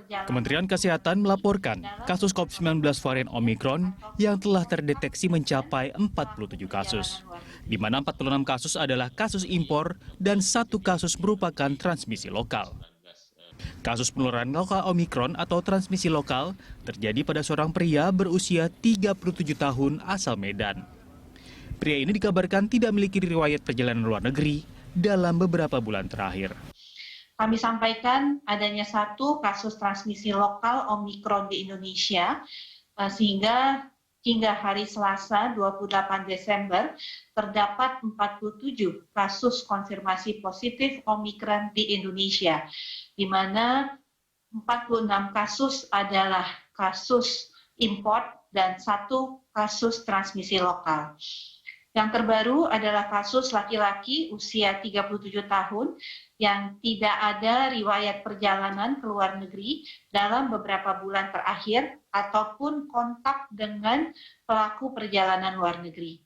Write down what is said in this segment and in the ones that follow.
Kementerian Kesehatan melaporkan kasus COVID-19 varian Omikron yang telah terdeteksi mencapai 47 kasus, di mana 46 kasus adalah kasus impor dan 1 kasus merupakan transmisi lokal. Kasus penularan lokal Omikron atau transmisi lokal terjadi pada seorang pria berusia 37 tahun asal Medan. Pria ini dikabarkan tidak memiliki riwayat perjalanan luar negeri dalam beberapa bulan terakhir. Kami sampaikan adanya 1 kasus transmisi lokal Omikron di Indonesia, sehingga hingga hari Selasa 28 Desember terdapat 47 kasus konfirmasi positif Omikron di Indonesia, di mana 46 kasus adalah kasus import dan 1 kasus transmisi lokal. Yang terbaru adalah kasus laki-laki usia 37 tahun yang tidak ada riwayat perjalanan ke luar negeri dalam beberapa bulan terakhir ataupun kontak dengan pelaku perjalanan luar negeri.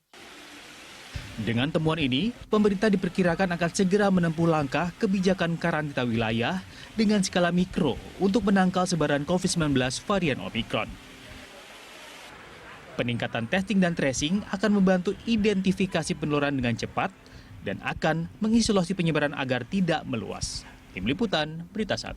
Dengan temuan ini, pemerintah diperkirakan akan segera menempuh langkah kebijakan karantina wilayah dengan skala mikro untuk menangkal sebaran COVID-19 varian Omikron. Peningkatan testing dan tracing akan membantu identifikasi penularan dengan cepat dan akan mengisolasi penyebaran agar tidak meluas. Tim Liputan, Berita 1.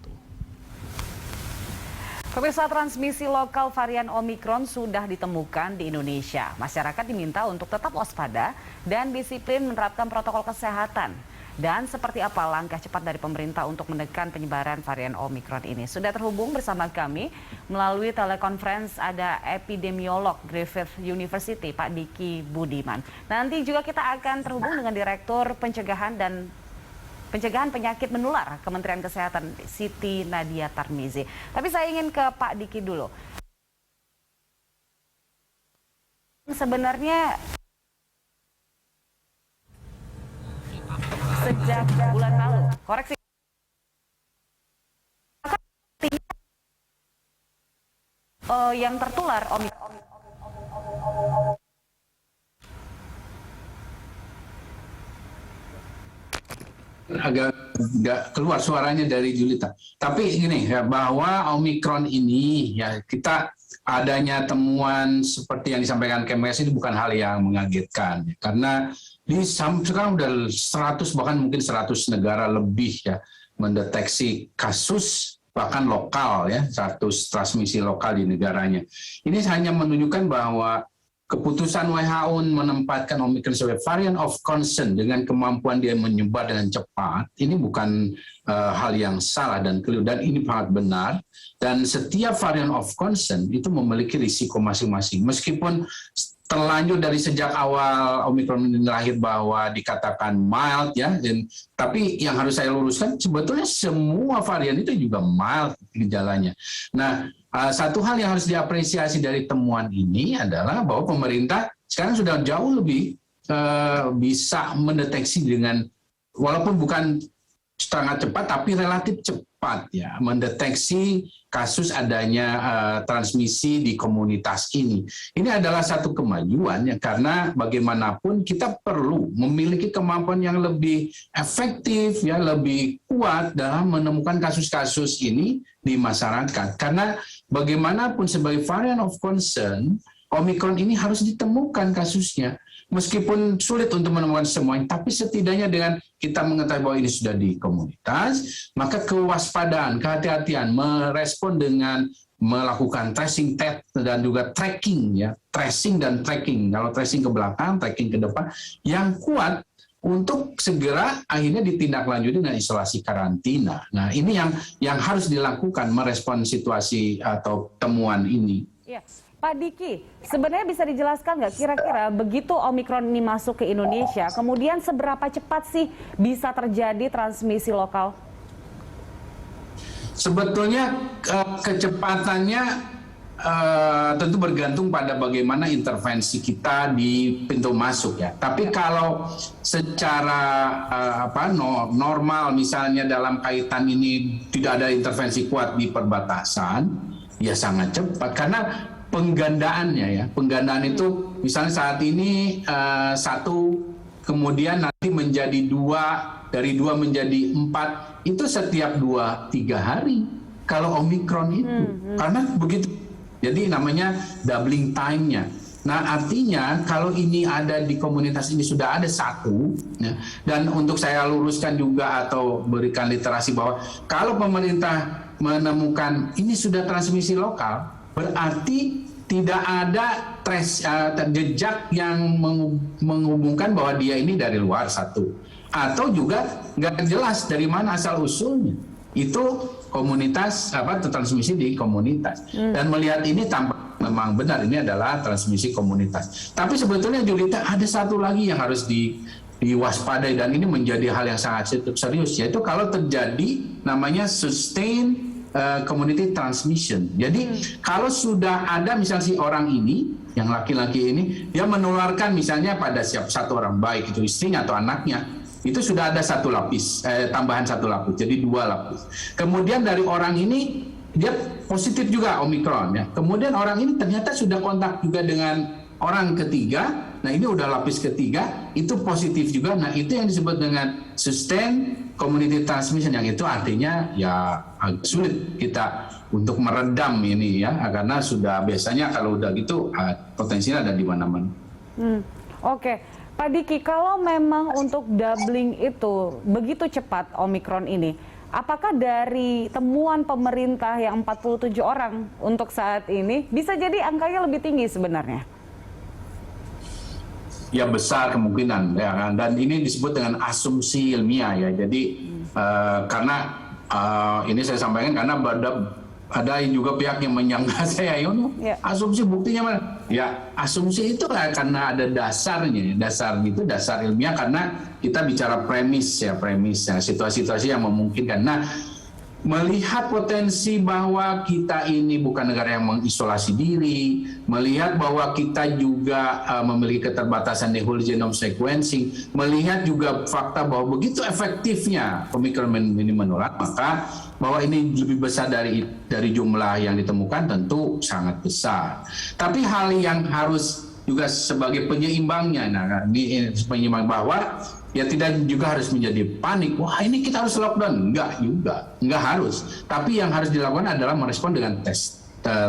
Pemirsa, transmisi lokal varian Omikron sudah ditemukan di Indonesia. Masyarakat diminta untuk tetap waspada dan disiplin menerapkan protokol kesehatan. Dan seperti apa langkah cepat dari pemerintah untuk menekan penyebaran varian Omikron ini? Sudah terhubung bersama kami melalui telekonferensi ada epidemiolog Griffith University, Pak Diki Budiman. Nanti juga kita akan terhubung dengan Direktur Pencegahan Penyakit Menular Kementerian Kesehatan, Siti Nadia Tarmizi. Tapi saya ingin ke Pak Diki dulu. Sebenarnya sejak bulan lalu, koreksi, yang tertular Omikron. Agak nggak keluar suaranya dari Julita. Tapi gini ya, bahwa Omikron ini ya kita adanya temuan seperti yang disampaikan Kemenkes ini bukan hal yang mengagetkan, karena sekarang udah 100 bahkan mungkin 100 negara lebih ya mendeteksi kasus bahkan lokal ya, 100 transmisi lokal di negaranya. Ini hanya menunjukkan bahwa keputusan WHO menempatkan Omikron sebagai variant of concern dengan kemampuan dia menyebar dengan cepat, ini bukan hal yang salah dan keliru, dan ini sangat benar. Dan setiap variant of concern itu memiliki risiko masing-masing. Meskipun terlanjur dari sejak awal Omikron ini lahir bahwa dikatakan mild ya, tapi yang harus saya luruskan sebetulnya semua varian itu juga mild gejalanya. Nah, satu hal yang harus diapresiasi dari temuan ini adalah bahwa pemerintah sekarang sudah jauh lebih bisa mendeteksi dengan, walaupun bukan sangat cepat tapi relatif cepat ya, mendeteksi kasus adanya transmisi di komunitas ini. Ini adalah satu kemajuan ya, karena bagaimanapun kita perlu memiliki kemampuan yang lebih efektif ya, lebih kuat dalam menemukan kasus-kasus ini di masyarakat. Karena bagaimanapun sebagai variant of concern, Omikron ini harus ditemukan kasusnya. Meskipun sulit untuk menemukan semuanya, tapi setidaknya dengan kita mengetahui bahwa ini sudah di komunitas, maka kewaspadaan, kehati-hatian, merespon dengan melakukan tracing, dan juga tracking ya, tracing dan tracking. Kalau tracing ke belakang, tracking ke depan, yang kuat untuk segera akhirnya ditindaklanjuti dengan isolasi karantina. Nah, ini yang harus dilakukan merespon situasi atau temuan ini. Ya. Pak Diki, sebenarnya bisa dijelaskan nggak kira-kira begitu Omikron ini masuk ke Indonesia, kemudian seberapa cepat sih bisa terjadi transmisi lokal? Sebetulnya kecepatannya tentu bergantung pada bagaimana intervensi kita di pintu masuk ya. Tapi kalau secara normal misalnya dalam kaitan ini tidak ada intervensi kuat di perbatasan, ya sangat cepat karena penggandaan itu misalnya saat ini 1 kemudian nanti menjadi 2, dari 2 menjadi 4 itu setiap 2-3 hari kalau Omikron itu. Karena begitu, jadi namanya doubling time-nya. Nah, artinya kalau ini ada di komunitas ini sudah ada satu, ya, dan untuk saya luruskan juga atau berikan literasi bahwa kalau pemerintah menemukan ini sudah transmisi lokal, berarti tidak ada jejak yang menghubungkan bahwa dia ini dari luar satu. Atau juga nggak jelas dari mana asal usulnya. Itu komunitas, transmisi di komunitas. Dan melihat ini tampak memang benar ini adalah transmisi komunitas. Tapi sebetulnya Julita ada satu lagi yang harus diwaspadai dan ini menjadi hal yang sangat serius, yaitu kalau terjadi namanya sustained community transmission. Jadi kalau sudah ada misalnya si orang ini, yang laki-laki ini, dia menularkan misalnya pada satu orang, baik itu istrinya atau anaknya, itu sudah ada satu lapis, tambahan satu lapis, jadi 2 lapis. Kemudian dari orang ini dia positif juga Omikron, ya. Kemudian orang ini ternyata sudah kontak juga dengan orang ketiga. Nah, ini udah lapis ketiga, itu positif juga. Nah, itu yang disebut dengan sustained community transmission, yang itu artinya ya agak sulit kita untuk meredam ini ya, karena sudah biasanya kalau udah gitu potensinya ada di mana-mana. Oke. Pak Diki, kalau memang untuk doubling itu begitu cepat Omikron ini, apakah dari temuan pemerintah yang 47 orang untuk saat ini bisa jadi angkanya lebih tinggi sebenarnya? Ya besar kemungkinan, ya kan? Dan ini disebut dengan asumsi ilmiah ya. Jadi karena ini saya sampaikan karena ada juga pihak yang menyangka saya, asumsi buktinya mana? Ya asumsi itu karena ada dasarnya, dasar ilmiah karena kita bicara premis ya, situasi-situasi yang memungkinkan. Nah, melihat potensi bahwa kita ini bukan negara yang mengisolasi diri, melihat bahwa kita juga memiliki keterbatasan di whole genome sequencing, melihat juga fakta bahwa begitu efektifnya Omikron ini menular, maka bahwa ini lebih besar dari jumlah yang ditemukan tentu sangat besar. Tapi hal yang harus juga sebagai penyeimbangnya, ini penyeimbang bahwa ya tidak juga harus menjadi panik. Wah ini kita harus lockdown. Enggak juga, enggak harus. Tapi yang harus dilakukan adalah merespon dengan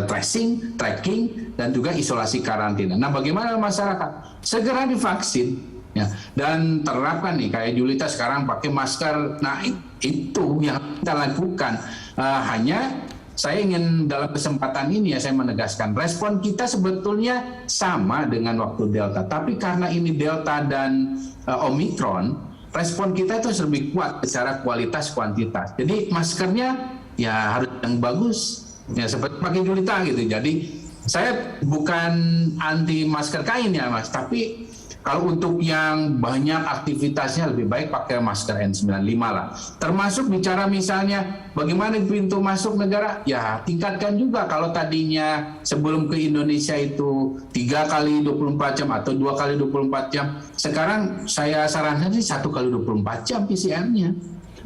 tracing, tracking, dan juga isolasi karantina. Nah bagaimana masyarakat? Segera divaksin. Ya, dan terapkan nih kayak Julita sekarang pakai masker. Nah itu yang kita lakukan. Hanya saya ingin dalam kesempatan ini ya saya menegaskan respon kita sebetulnya sama dengan waktu Delta. Tapi karena ini Delta dan Omikron, respon kita itu lebih kuat secara kualitas kuantitas. Jadi maskernya ya harus yang bagus. Ya seperti pakai Julita gitu. Jadi saya bukan anti masker kain ya Mas, tapi kalau untuk yang banyak aktivitasnya lebih baik pakai masker N95 lah. Termasuk bicara misalnya bagaimana pintu masuk negara, ya tingkatkan juga. Kalau tadinya sebelum ke Indonesia itu 3 kali 24 jam atau 2 kali 24 jam, sekarang saya sarankan sih 1 kali 24 jam PCR-nya.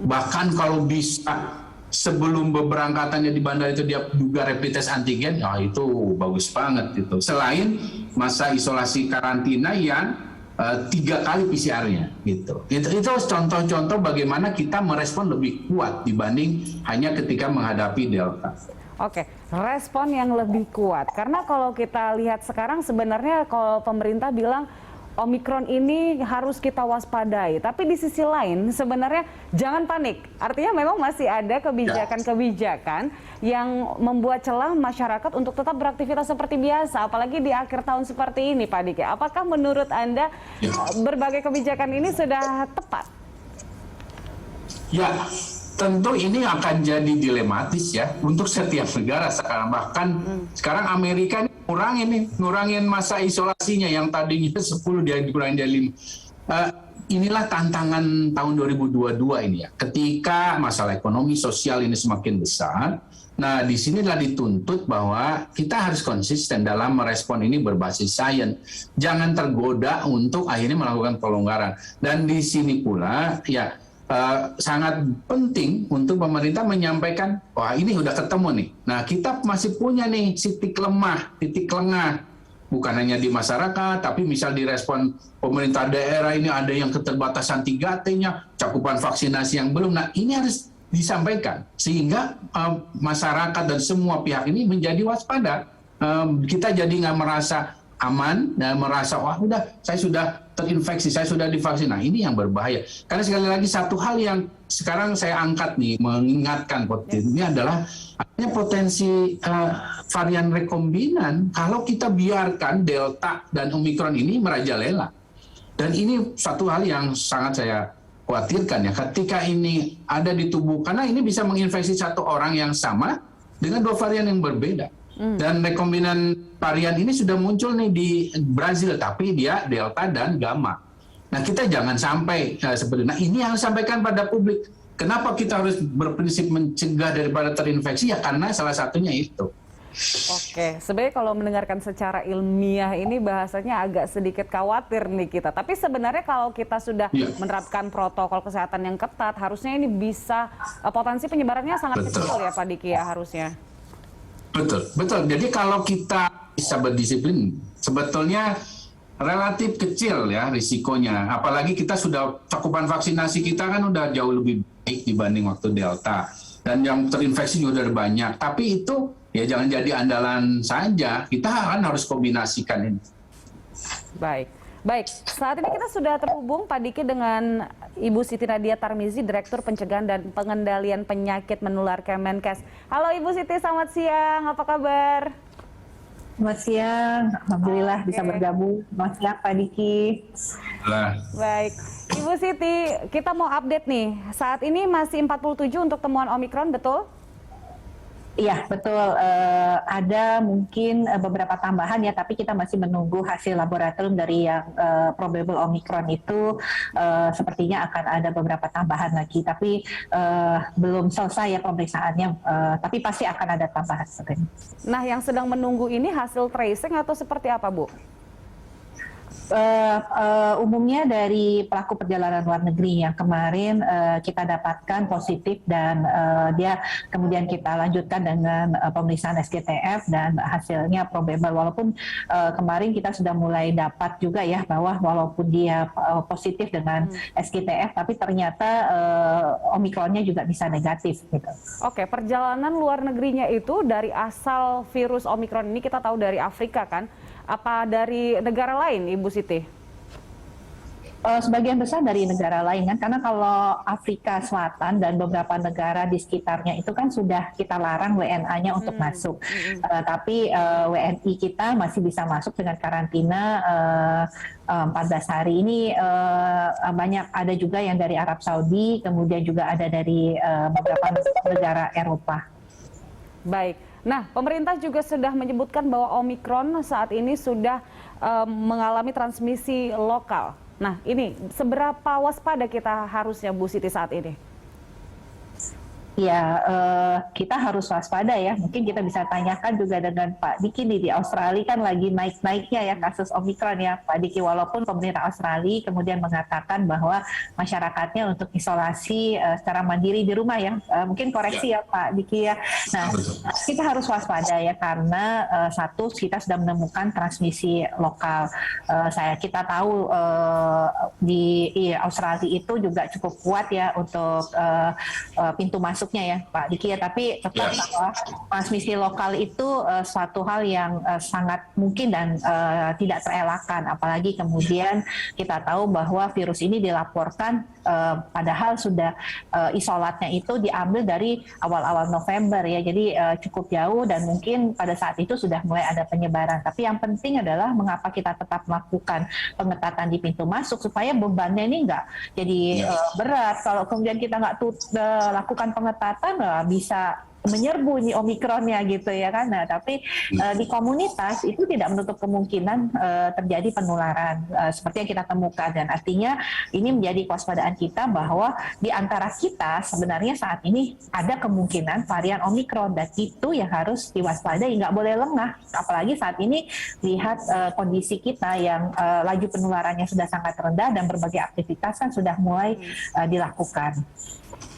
Bahkan kalau bisa sebelum berangkatannya di bandara itu dia juga rapid test antigen, ya itu bagus banget itu. Selain masa isolasi karantina yang 3 kali PCR-nya gitu. Itu contoh-contoh bagaimana kita merespon lebih kuat dibanding hanya ketika menghadapi Delta. Oke, respon yang lebih kuat. Karena kalau kita lihat sekarang sebenarnya kalau pemerintah bilang Omikron ini harus kita waspadai. Tapi di sisi lain sebenarnya jangan panik. Artinya memang masih ada kebijakan-kebijakan yang membuat celah masyarakat untuk tetap beraktivitas seperti biasa. Apalagi di akhir tahun seperti ini Pak Diki. Apakah menurut Anda berbagai kebijakan ini sudah tepat? Ya, tentu ini akan jadi dilematis ya untuk setiap negara sekarang. Bahkan sekarang Amerika ini ngurangin masa isolasinya yang tadinya 10 dia dikurangin jadi 5. Inilah tantangan tahun 2022 ini ya. Ketika masalah ekonomi sosial ini semakin besar, nah disinilah dituntut bahwa kita harus konsisten dalam merespon ini berbasis sains. Jangan tergoda untuk akhirnya melakukan pelonggaran. Dan di sini pula ya sangat penting untuk pemerintah menyampaikan, wah ini udah ketemu nih. Nah kita masih punya nih titik lengah, bukan hanya di masyarakat, tapi misal direspon pemerintah daerah ini ada yang keterbatasan 3T-nya, cakupan vaksinasi yang belum. Nah ini harus disampaikan sehingga masyarakat dan semua pihak ini menjadi waspada. Kita jadi nggak merasa aman dan merasa wah udah saya sudah terinfeksi, saya sudah divaksin. Nah ini yang berbahaya. Karena sekali lagi satu hal yang sekarang saya angkat nih mengingatkan ini adalah adanya potensi varian rekombinan kalau kita biarkan Delta dan Omikron ini merajalela. Dan ini satu hal yang sangat saya khawatirkan ya ketika ini ada di tubuh, karena ini bisa menginfeksi satu orang yang sama dengan dua varian yang berbeda. Dan rekombinan varian ini sudah muncul nih di Brazil, tapi dia Delta dan Gamma. Nah kita jangan sampai seperti nah ini yang sampaikan pada publik. Kenapa kita harus berprinsip mencegah daripada terinfeksi? Ya karena salah satunya itu. Oke, sebenarnya kalau mendengarkan secara ilmiah ini bahasanya agak sedikit khawatir nih kita. Tapi sebenarnya kalau kita sudah menerapkan protokol kesehatan yang ketat, harusnya ini bisa potensi penyebarannya sangat kecil ya Pak Diki ya harusnya. Betul. Jadi kalau kita bisa berdisiplin, sebetulnya relatif kecil ya risikonya. Apalagi kita sudah cakupan vaksinasi kita kan udah jauh lebih baik dibanding waktu Delta. Dan yang terinfeksi juga udah banyak. Tapi itu ya jangan jadi andalan saja. Kita kan harus kombinasikan ini. Baik. Saat ini kita sudah terhubung Pak Diki dengan Ibu Siti Nadia Tarmizi, Direktur Pencegahan dan Pengendalian Penyakit Menular Kemenkes. Halo Ibu Siti, selamat siang. Apa kabar? Selamat siang, alhamdulillah bisa bergabung. Selamat siang Pak Diki. Baik, Ibu Siti, kita mau update nih. Saat ini masih 47 untuk temuan Omikron, betul? Iya, betul. Ada mungkin beberapa tambahan ya, tapi kita masih menunggu hasil laboratorium dari yang probable Omikron itu. Sepertinya akan ada beberapa tambahan lagi, tapi belum selesai ya pemeriksaannya. Tapi pasti akan ada tambahan. Nah, yang sedang menunggu ini hasil tracing atau seperti apa, Bu? Umumnya dari pelaku perjalanan luar negeri yang kemarin kita dapatkan positif dan dia kemudian kita lanjutkan dengan pemeriksaan SGTF dan hasilnya probable. Walaupun kemarin kita sudah mulai dapat juga ya bahwa walaupun dia positif dengan SGTF tapi ternyata Omikronnya juga bisa negatif gitu. Oke, perjalanan luar negerinya itu dari asal virus Omikron ini kita tahu dari Afrika kan? Apa dari negara lain, Ibu Siti? Sebagian besar dari negara lain kan, karena kalau Afrika Selatan dan beberapa negara di sekitarnya itu kan sudah kita larang WNA-nya untuk masuk. Tapi WNI kita masih bisa masuk dengan karantina 14 hari. Ini banyak, ada juga yang dari Arab Saudi, kemudian juga ada dari beberapa negara Eropa. Baik. Nah, pemerintah juga sudah menyebutkan bahwa Omikron saat ini sudah mengalami transmisi lokal. Nah, ini seberapa waspada kita harusnya Bu Siti saat ini? Ya, kita harus waspada ya. Mungkin kita bisa tanyakan juga dengan Pak Diki nih, di Australia kan lagi naik-naiknya ya kasus Omikron ya Pak Diki. Walaupun pemerintah Australia kemudian mengatakan bahwa masyarakatnya untuk isolasi secara mandiri di rumah ya. Mungkin koreksi ya Pak Diki ya. Nah, kita harus waspada ya karena satu kita sudah menemukan transmisi lokal. Kita tahu di Australia itu juga cukup kuat ya untuk pintu masuknya ya Pak Diki ya, tapi tetap bahwa transmisi lokal itu suatu hal yang sangat mungkin dan tidak terelakkan, apalagi kemudian kita tahu bahwa virus ini dilaporkan padahal sudah isolatnya itu diambil dari awal-awal November ya, jadi cukup jauh dan mungkin pada saat itu sudah mulai ada penyebaran. Tapi yang penting adalah mengapa kita tetap melakukan pengetatan di pintu masuk supaya bebannya ini nggak jadi berat. Kalau kemudian kita nggak lakukan pengetatan bisa menyerbu nih Omikronnya gitu ya kan. Nah, tapi di komunitas itu tidak menutup kemungkinan terjadi penularan seperti yang kita temukan, dan artinya ini menjadi kewaspadaan kita bahwa di antara kita sebenarnya saat ini ada kemungkinan varian Omikron, dan itu yang harus diwaspadai, nggak boleh lengah, apalagi saat ini lihat kondisi kita yang laju penularannya sudah sangat rendah dan berbagai aktivitas kan sudah mulai dilakukan.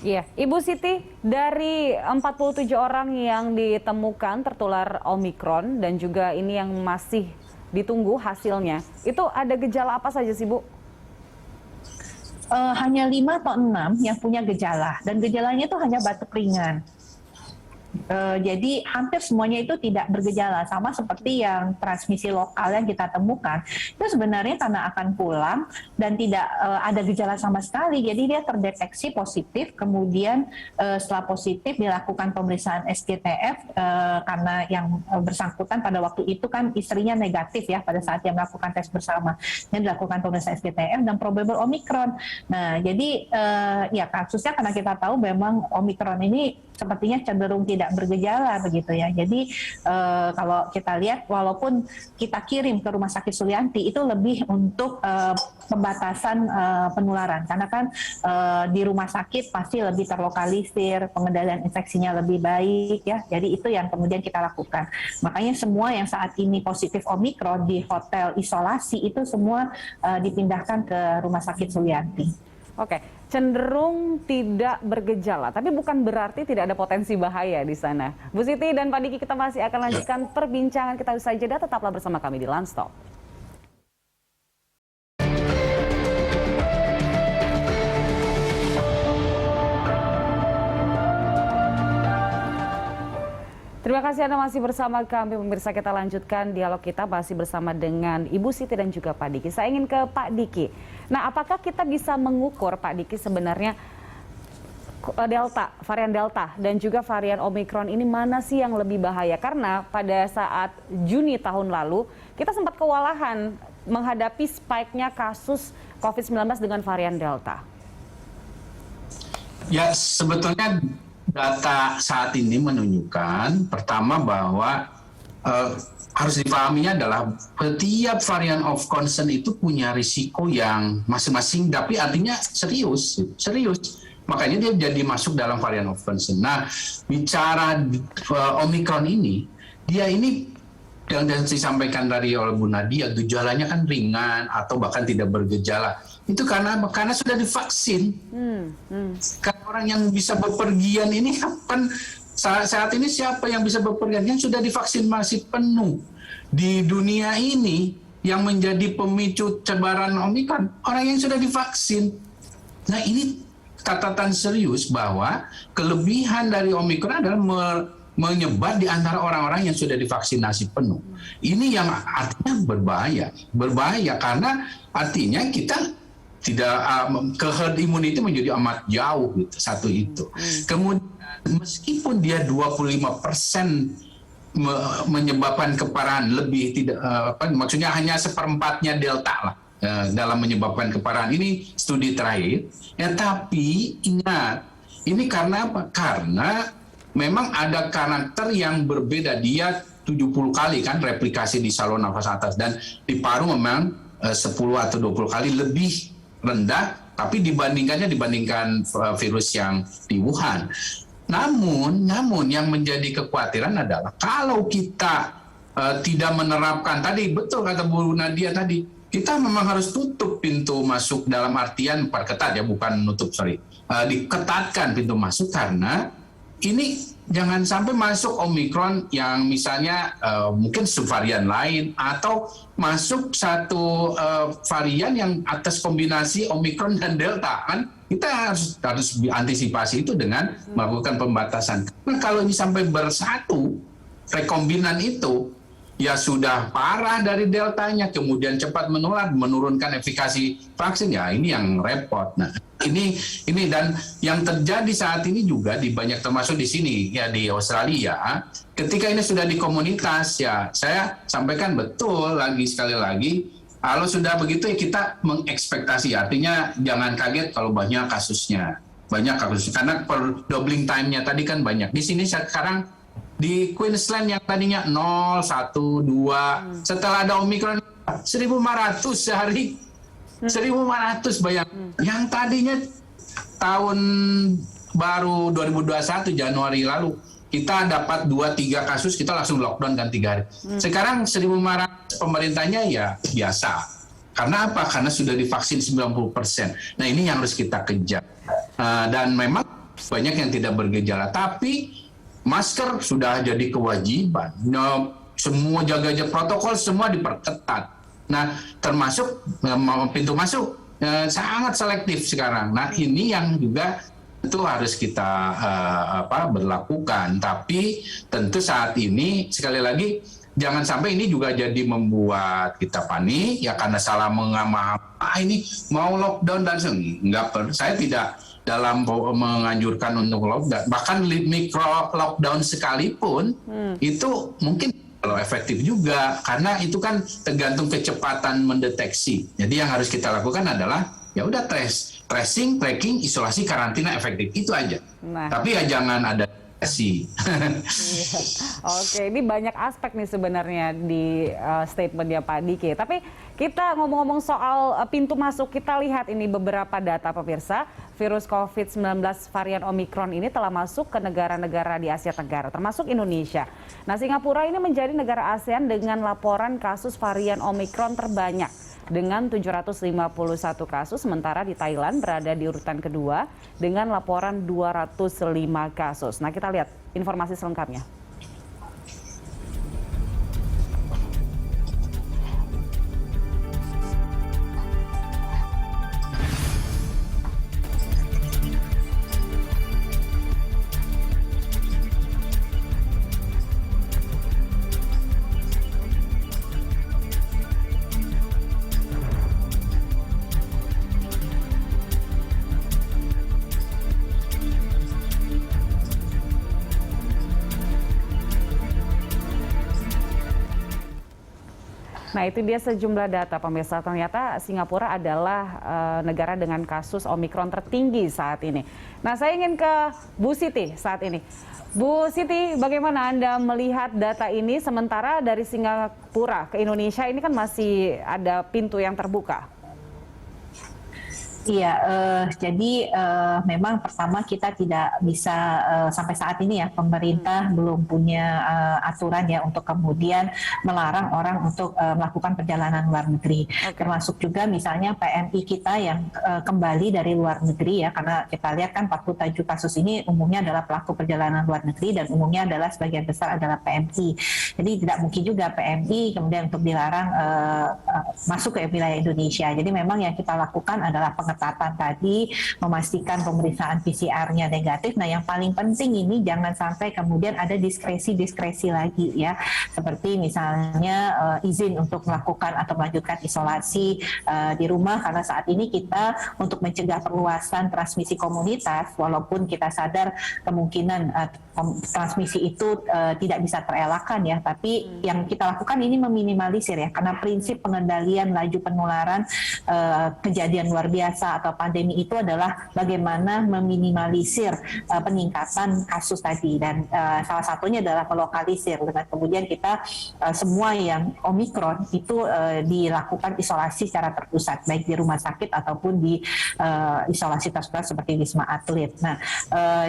Iya, Ibu Siti, dari 47 orang yang ditemukan tertular Omikron dan juga ini yang masih ditunggu hasilnya, itu ada gejala apa saja sih Bu? hanya 5 atau 6 yang punya gejala, dan gejalanya itu hanya batuk ringan. Jadi hampir semuanya itu tidak bergejala, sama seperti yang transmisi lokal yang kita temukan itu sebenarnya karena akan pulang dan tidak ada gejala sama sekali, jadi dia terdeteksi positif, kemudian setelah positif dilakukan pemeriksaan SGTF karena yang bersangkutan pada waktu itu kan istrinya negatif ya pada saat dia melakukan tes bersama, dan dilakukan pemeriksaan SGTF dan probable Omicron. Nah jadi ya kasusnya karena kita tahu memang Omicron ini sepertinya cenderung tidak bergejala begitu ya. Jadi kalau kita lihat walaupun kita kirim ke Rumah Sakit Sulianti itu lebih untuk pembatasan penularan, karena kan di rumah sakit pasti lebih terlokalisir, pengendalian infeksinya lebih baik ya. Jadi itu yang kemudian kita lakukan. Makanya semua yang saat ini positif Omicron di hotel isolasi itu semua dipindahkan ke Rumah Sakit Sulianti. Oke, cenderung tidak bergejala, tapi bukan berarti tidak ada potensi bahaya di sana. Bu Siti dan Pak Diki, kita masih akan lanjutkan perbincangan kita usai jeda. Tetaplah bersama kami di Lanstop. Terima kasih Anda masih bersama kami, pemirsa. Kita lanjutkan dialog kita masih bersama dengan Ibu Siti dan juga Pak Diki. Saya ingin ke Pak Diki. Nah, apakah kita bisa mengukur, Pak Diki, sebenarnya varian Delta dan juga varian Omicron ini mana sih yang lebih bahaya? Karena pada saat Juni tahun lalu kita sempat kewalahan menghadapi spike-nya kasus COVID-19 dengan varian Delta. Ya, sebetulnya data saat ini menunjukkan pertama bahwa harus dipahaminya adalah setiap varian of concern itu punya risiko yang masing-masing, tapi artinya serius. Makanya dia jadi masuk dalam varian of concern. Nah, bicara Omicron ini, dia ini yang disampaikan dari oleh Bu Nadia, gejalanya kan ringan atau bahkan tidak bergejala. Itu karena sudah divaksin. Kan orang yang bisa bepergian ini kapan saat ini siapa yang bisa bepergian? Yang sudah divaksin masih penuh. Di dunia ini yang menjadi pemicu sebaran Omicron orang yang sudah divaksin. Nah, ini catatan serius bahwa kelebihan dari Omicron adalah menyebar di antara orang-orang yang sudah divaksinasi penuh. Ini yang artinya berbahaya karena artinya kita tidak ke herd immunity menjadi amat jauh gitu, satu itu. Kemudian meskipun dia 25% menyebabkan keparahan lebih tidak maksudnya hanya seperempatnya Delta lah dalam menyebabkan keparahan, ini studi terakhir ya, tapi ingat ini karena apa? Karena memang ada karakter yang berbeda, dia 70 kali kan replikasi di saluran nafas atas dan di paru memang 10 atau 20 kali lebih rendah, tapi dibandingkan virus yang di Wuhan. Namun yang menjadi kekhawatiran adalah kalau kita tidak menerapkan tadi, betul kata Bu Nadia tadi, kita memang harus tutup pintu masuk dalam artian perketat ya, bukan nutup, diketatkan pintu masuk karena ini jangan sampai masuk Omicron yang misalnya mungkin subvarian lain atau masuk satu varian yang atas kombinasi Omicron dan Delta, kan kita harus antisipasi itu dengan melakukan pembatasan. Nah, kalau ini sampai bersatu rekombinan itu ya sudah parah dari deltanya, kemudian cepat menular, menurunkan efikasi vaksin, ya ini yang repot. Nah, ini dan yang terjadi saat ini juga di banyak, termasuk di sini ya di Australia, ketika ini sudah di komunitas ya, saya sampaikan betul sekali lagi, kalau sudah begitu ya kita mengekspektasi, artinya jangan kaget kalau banyak kasusnya karena per doubling time-nya tadi kan banyak. Di sini sekarang di Queensland yang tadinya 0, 1, 2, setelah ada Omicron 1.500 sehari, 1.500 bayang. Yang tadinya tahun baru 2021 Januari lalu kita dapat 2-3 kasus, kita langsung lockdown kan 3 hari. Sekarang 1.500 pemerintahnya ya biasa. Karena apa? Karena sudah divaksin 90%. Nah, ini yang harus kita kejar. Dan memang banyak yang tidak bergejala, tapi masker sudah jadi kewajiban. Semua jaga protokol semua diperketat. Nah, termasuk pintu masuk. sangat selektif sekarang. Nah ini yang juga itu harus kita berlakukan. Tapi tentu saat ini sekali lagi jangan sampai ini juga jadi membuat kita panik ya karena salah mengamati ini mau lockdown dan saya tidak dalam menganjurkan untuk lockdown, bahkan mikro lockdown sekalipun itu mungkin kalau efektif juga, karena itu kan tergantung kecepatan mendeteksi. Jadi yang harus kita lakukan adalah ya udah tracing, tracking, isolasi, karantina efektif itu aja. Nah. Tapi ya jangan ada deteksi. Iya. Oke, ini banyak aspek nih sebenarnya di statementnya Pak Diki. Tapi kita ngomong-ngomong soal pintu masuk, kita lihat ini beberapa data pemirsa. Virus COVID-19 varian Omikron ini telah masuk ke negara-negara di Asia Tenggara, termasuk Indonesia. Nah, Singapura ini menjadi negara ASEAN dengan laporan kasus varian Omikron terbanyak dengan 751 kasus, sementara di Thailand berada di urutan kedua dengan laporan 205 kasus. Nah, kita lihat informasi selengkapnya. Nah, itu dia sejumlah data pemirsa. Ternyata Singapura adalah negara dengan kasus Omikron tertinggi saat ini. Nah, saya ingin ke Bu Siti saat ini. Bu Siti, bagaimana Anda melihat data ini sementara dari Singapura ke Indonesia ini kan masih ada pintu yang terbuka? Iya, jadi memang pertama kita tidak bisa sampai saat ini ya pemerintah belum punya aturan ya untuk kemudian melarang orang untuk melakukan perjalanan luar negeri. Termasuk juga misalnya PMI kita yang kembali dari luar negeri ya, karena kita lihat kan 47 kasus ini umumnya adalah pelaku perjalanan luar negeri dan umumnya adalah sebagian besar adalah PMI. Jadi tidak mungkin juga PMI kemudian untuk dilarang masuk ke wilayah Indonesia. Jadi memang yang kita lakukan adalah pengetatan tadi, memastikan pemeriksaan PCR-nya negatif. Nah, yang paling penting ini jangan sampai kemudian ada diskresi-diskresi lagi ya, seperti misalnya izin untuk melakukan atau melanjutkan isolasi di rumah, karena saat ini kita untuk mencegah perluasan transmisi komunitas, walaupun kita sadar kemungkinan transmisi itu tidak bisa terelakkan ya, tapi yang kita lakukan ini meminimalisir ya, karena prinsip pengendalian laju penularan kejadian luar biasa atau pandemi itu adalah bagaimana meminimalisir peningkatan kasus tadi, dan salah satunya adalah melokalisir dengan kemudian kita semua yang Omikron itu dilakukan isolasi secara terpusat baik di rumah sakit ataupun di isolasi terpusat seperti Wisma Atlet. Nah,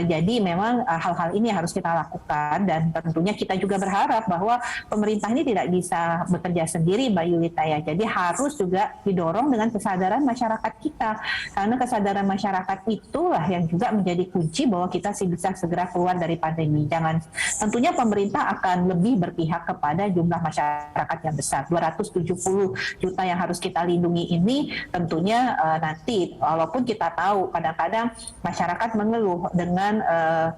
jadi memang hal-hal ini harus kita lakukan, dan tentunya kita juga berharap bahwa pemerintah ini tidak bisa bekerja sendiri, Mbak Yulita ya. Jadi harus juga didorong dengan kesadaran masyarakat kita, karena kesadaran masyarakat itulah yang juga menjadi kunci bahwa kita bisa segera keluar dari pandemi. Tentunya pemerintah akan lebih berpihak kepada jumlah masyarakat yang besar. 270 juta yang harus kita lindungi ini tentunya nanti, walaupun kita tahu kadang-kadang masyarakat mengeluh dengan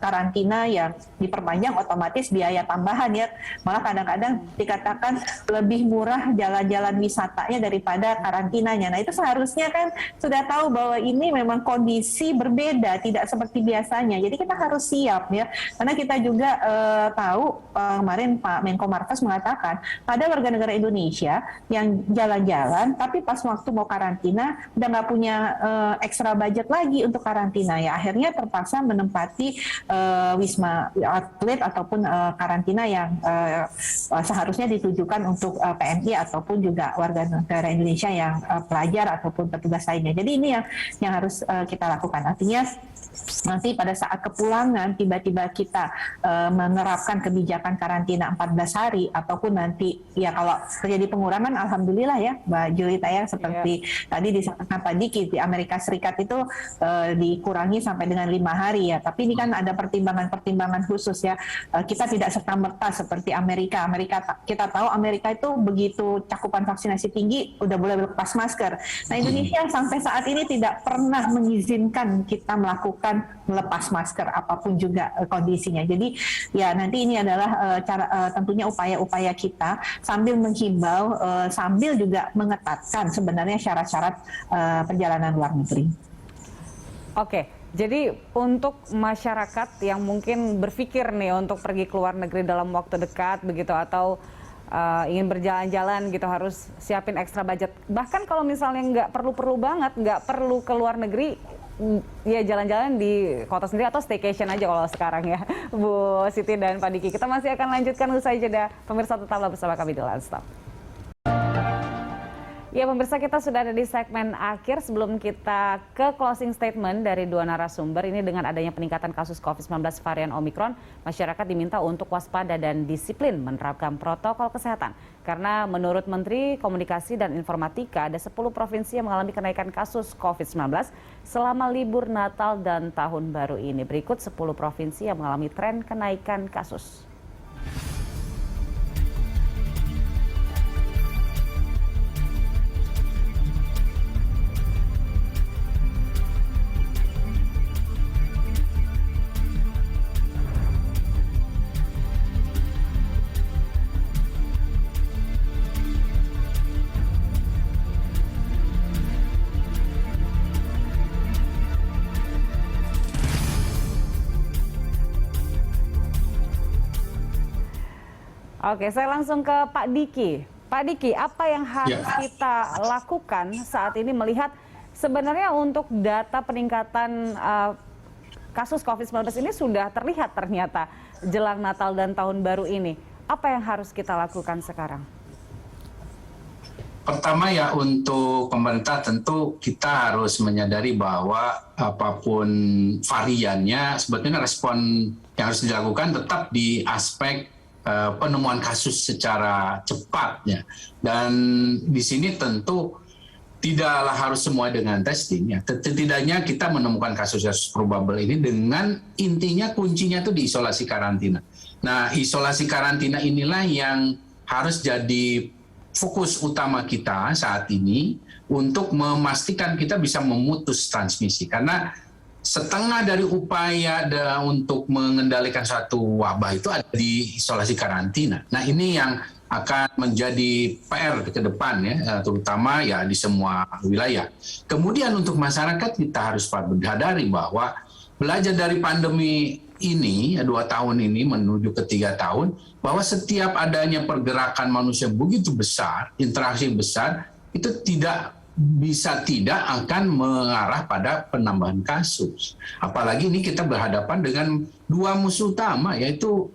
karantina yang diperpanjang, otomatis biaya tambahan ya. Malah kadang-kadang dikatakan lebih murah jalan-jalan wisatanya daripada karantinanya. Nah, itu seharusnya kan sudah tahu bahwa ini memang kondisi berbeda, tidak seperti biasanya. Jadi kita harus siap ya, karena kita juga tahu kemarin Pak Menko Marves mengatakan ada warga negara Indonesia yang jalan-jalan, tapi pas waktu mau karantina udah nggak punya ekstra budget lagi untuk karantina ya. Akhirnya terpaksa menempati Wisma Atlet ataupun karantina yang seharusnya ditujukan untuk PMI ataupun juga warga negara Indonesia yang pelajar ataupun petugas lainnya. Jadi ini ini yang harus kita lakukan. Artinya nanti pada saat kepulangan tiba-tiba kita menerapkan kebijakan karantina 14 hari ataupun nanti ya kalau terjadi pengurangan, alhamdulillah ya Mbak Julita ya, seperti tadi disampaikan Pak Diki, di Amerika Serikat itu dikurangi sampai dengan 5 hari ya, tapi ini kan ada pertimbangan khusus ya. Kita tidak serta-merta seperti Amerika. Kita tahu Amerika itu begitu cakupan vaksinasi tinggi udah boleh lepas masker. Nah, Indonesia sampai saat ini tidak pernah mengizinkan kita melepas masker apapun juga kondisinya. Jadi ya nanti ini adalah tentunya upaya-upaya kita sambil menghimbau, sambil juga mengetatkan sebenarnya syarat-syarat perjalanan luar negeri. Oke, jadi untuk masyarakat yang mungkin berpikir nih untuk pergi ke luar negeri dalam waktu dekat begitu, atau ingin berjalan-jalan gitu, harus siapin ekstra budget. Bahkan kalau misalnya nggak perlu-perlu banget, nggak perlu ke luar negeri, ya jalan-jalan di kota sendiri atau staycation aja kalau sekarang ya, Bu Siti dan Pak Diki. Kita masih akan lanjutkan usai jeda. Pemirsa tetaplah bersama kami di Lanstaf. Ya pemirsa, kita sudah ada di segmen akhir. Sebelum kita ke closing statement dari dua narasumber ini, dengan adanya peningkatan kasus COVID-19 varian Omikron, masyarakat diminta untuk waspada dan disiplin menerapkan protokol kesehatan. Karena menurut Menteri Komunikasi dan Informatika, ada 10 provinsi yang mengalami kenaikan kasus COVID-19 selama libur Natal dan Tahun Baru ini. Berikut 10 provinsi yang mengalami tren kenaikan kasus. Oke, saya langsung ke Pak Diki. Pak Diki, apa yang harus kita lakukan saat ini melihat sebenarnya untuk data peningkatan kasus COVID-19 ini sudah terlihat ternyata jelang Natal dan Tahun Baru ini. Apa yang harus kita lakukan sekarang? Pertama ya, untuk pemerintah tentu kita harus menyadari bahwa apapun variannya, sebetulnya respon yang harus dilakukan tetap di aspek penemuan kasus secara cepatnya. Dan di sini tentu tidaklah harus semua dengan testing ya. Setidaknya kita menemukan kasus probable ini dengan intinya kuncinya itu di isolasi karantina. Nah, isolasi karantina inilah yang harus jadi fokus utama kita saat ini untuk memastikan kita bisa memutus transmisi. Karena setengah dari upaya untuk mengendalikan suatu wabah itu ada di isolasi karantina. Nah, ini yang akan menjadi PR ke depan ya, terutama ya di semua wilayah. Kemudian untuk masyarakat kita harus sadari bahwa belajar dari pandemi ini 2 tahun ini menuju ke 3 tahun, bahwa setiap adanya pergerakan manusia begitu besar, interaksi besar, itu tidak akan mengarah pada penambahan kasus. Apalagi ini kita berhadapan dengan 2 musuh utama, yaitu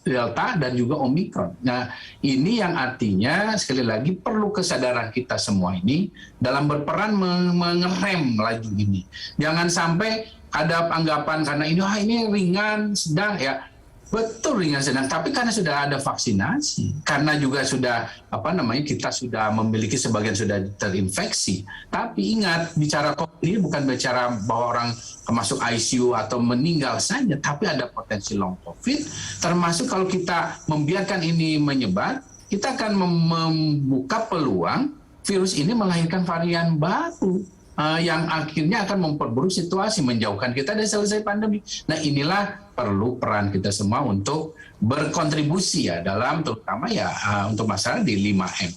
Delta dan juga Omikron. Nah, ini yang artinya sekali lagi perlu kesadaran kita semua ini dalam berperan mengerem laju ini. Jangan sampai ada anggapan karena ini ringan, sedang ya. Betul ringan sedang, tapi karena sudah ada vaksinasi, karena juga sudah kita sudah memiliki sebagian sudah terinfeksi. Tapi ingat, bicara COVID ini bukan bicara bahwa orang masuk ICU atau meninggal saja, tapi ada potensi long COVID. Termasuk kalau kita membiarkan ini menyebar, kita akan membuka peluang virus ini melahirkan varian baru yang akhirnya akan memperburuk situasi, menjauhkan kita dari selesai pandemi. Nah, inilah perlu peran kita semua untuk berkontribusi ya dalam terutama ya untuk masalah di 5M.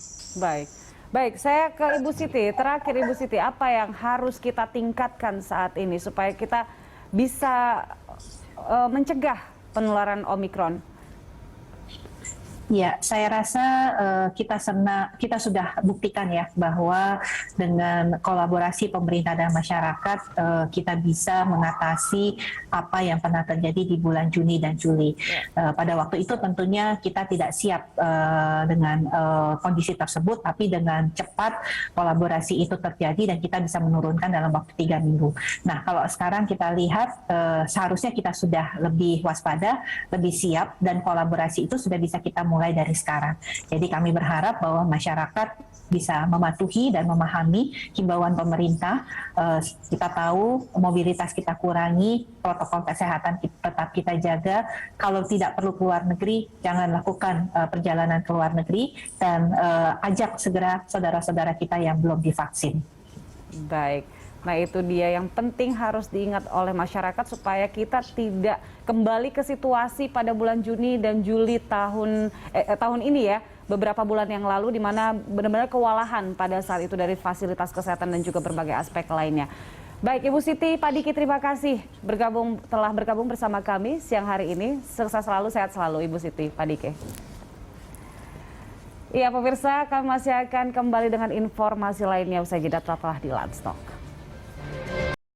Baik, saya ke Ibu Siti. Terakhir Ibu Siti, apa yang harus kita tingkatkan saat ini supaya kita bisa mencegah penularan Omikron? Ya, saya rasa kita sudah buktikan ya bahwa dengan kolaborasi pemerintah dan masyarakat kita bisa mengatasi apa yang pernah terjadi di bulan Juni dan Juli. Pada waktu itu tentunya kita tidak siap dengan kondisi tersebut, tapi dengan cepat kolaborasi itu terjadi dan kita bisa menurunkan dalam waktu 3 minggu. Nah, kalau sekarang kita lihat seharusnya kita sudah lebih waspada, lebih siap, dan kolaborasi itu sudah bisa kita mulai dari sekarang. Jadi kami berharap bahwa masyarakat bisa mematuhi dan memahami himbauan pemerintah. Kita tahu mobilitas kita kurangi, protokol kesehatan tetap kita jaga. Kalau tidak perlu keluar negeri, jangan lakukan perjalanan ke luar negeri, dan ajak segera saudara-saudara kita yang belum divaksin. Baik. Nah, itu dia yang penting harus diingat oleh masyarakat supaya kita tidak kembali ke situasi pada bulan Juni dan Juli tahun ini ya, beberapa bulan yang lalu, di mana benar-benar kewalahan pada saat itu dari fasilitas kesehatan dan juga berbagai aspek lainnya. Baik, Ibu Siti, Pak Diki, terima kasih telah bergabung bersama kami siang hari ini. Sukses selalu, sehat selalu Ibu Siti, Pak Diki. Iya pemirsa, kami masih akan kembali dengan informasi lainnya usai jeda, tetaplah di Landstalk.